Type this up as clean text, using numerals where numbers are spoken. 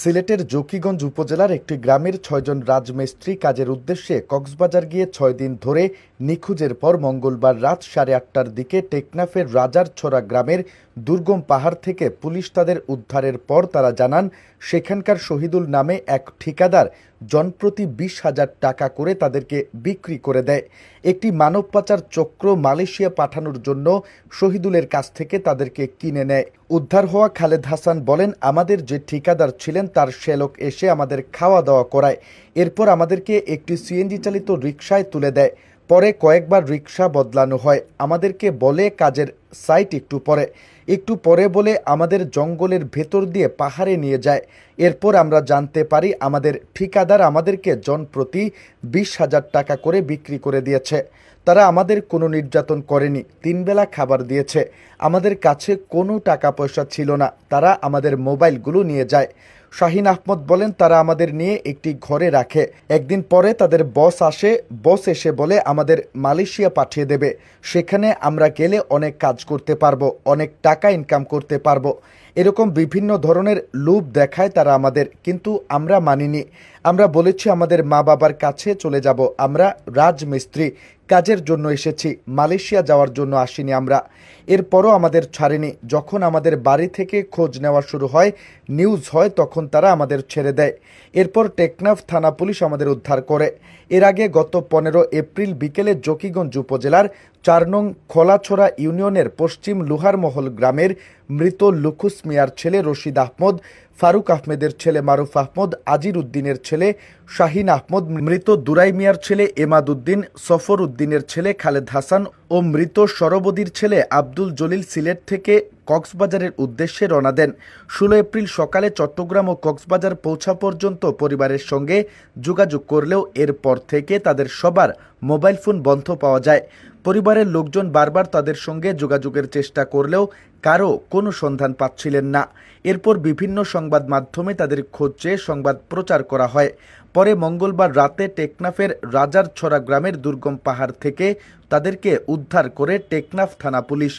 সিলেটের জকিগঞ্জ উপজেলার একটি গ্রামের ৬ জন রাজমিস্ত্রি কাজের উদ্দেশ্যে কক্সবাজার গিয়ে ৬ দিন ধরে নিখোঁজের পর মঙ্গলবার রাত ৮:৩০টার দিকে টেকনাফের রাজারছড়া গ্রামের দুর্গম পাহাড় থেকে পুলিশ তাদের উদ্ধারের পর তারা জানান, সেখানকার শহীদুল নামে এক ঠিকাদার জনপ্রতি ২০,০০০ টাকা করে তাদেরকে বিক্রি করে দেয়। একটি মানব পাচার চক্র মালয়েশিয়া পাঠানোর জন্য শহীদুলের কাছ থেকে তাদেরকে কিনে নেয়। উদ্ধার হওয়া খালেদ হাসান বলেন, আমাদের যে ঠিকাদার ছিলেন তার শ্যালক এসে আমাদের খাওয়া দাওয়া করায়, এরপর আমাদেরকে একটি সিএনজি চালিত রিকশায় তুলে দেয়। পরে কয়েকবার রিকশা বদলানো হয়। আমাদেরকে বলে কাজের সাইট একটু পরে বলে আমাদের জঙ্গলের ভেতর দিয়ে পাহাড়ে নিয়ে যায়। এরপর আমরা জানতে পারি আমাদের ঠিকাদার আমাদেরকে জনপ্রতি ২০,০০০ টাকা করে বিক্রি করে দিয়েছে। তারা আমাদের কোনো নির্যাতন করেনি, ৩ বেলা খাবার দিয়েছে। আমাদের কাছে কোনো টাকা পয়সা ছিল না। তারা আমাদের মোবাইলগুলো নিয়ে যায়। শাহিন আহমদ বলেন, তারা আমাদের নিয়ে একটি ঘরে রাখে। একদিন পরে তাদের বস আসে। বস এসে বলে আমাদের মালয়েশিয়া পাঠিয়ে দেবে, সেখানে আমরা গেলে অনেক কাজ করতে পারবো, অনেক টাকা ইনকাম করতে পারবো। এরকম বিভিন্ন ধরনের লোভ দেখায় তারা আমাদের, কিন্তু আমরা মানিনি। আমরা বলেছি আমাদের মা বাবার কাছে চলে যাব। আমরা রাজমিস্ত্রি, কাজের জন্য এসেছি, মালয়েশিয়া যাওয়ার জন্য আসিনি আমরা। এরপরও আমাদের ছাড়েনি। যখন আমাদের বাড়ি থেকে খোঁজ নেওয়া শুরু হয়, নিউজ হয়, তখন তারা আমাদের ছেড়ে দেয়। এরপর টেকনাফ থানা পুলিশ আমাদের উদ্ধার করে। এর আগে গত ১৫ এপ্রিল বিকেলে জকিগঞ্জ উপজেলার ৪ নং খোলাছড়া ইউনিয়নের পশ্চিম লুহারমহল গ্রামের মৃত লুকুস মিয়ার ছেলে রশিদ আহমদ, ফারুক আহমেদের ছেলে মারুফ আহমদ, আজির উদ্দিনের ছেলে শাহিন আহমদ, মৃত দুরাই মিয়ার ছেলে এমাদ উদ্দিন, সফর উদ্দিনের ছেলে খালেদ হাসান ও মৃত সরবদির ছেলে আব্দুল জলিল সিলেট থেকে কক্সবাজারের উদ্দেশ্যে রওনা দেন। ১৬ এপ্রিল সকালে চট্টগ্রাম ও কক্সবাজার পৌঁছা পর্যন্ত পরিবারের সঙ্গে যোগাযোগ করলেও এরপর থেকে তাদের সবার মোবাইল ফোন বন্ধ পাওয়া যায়। পরিবারের লোকজন বারবার তাদের সঙ্গে যোগাযোগের চেষ্টা করলেও কারও কোনো সন্ধান পাচ্ছিলেন না। এরপর বিভিন্ন সংবাদ মাধ্যমে তাদের খোঁজ চেয়ে সংবাদ প্রচার করা হয়। পরে মঙ্গলবার রাতে টেকনাফের রাজারছড়া গ্রামের দুর্গম পাহাড় থেকে তাদেরকে উদ্ধার করে টেকনাফ থানা পুলিশ।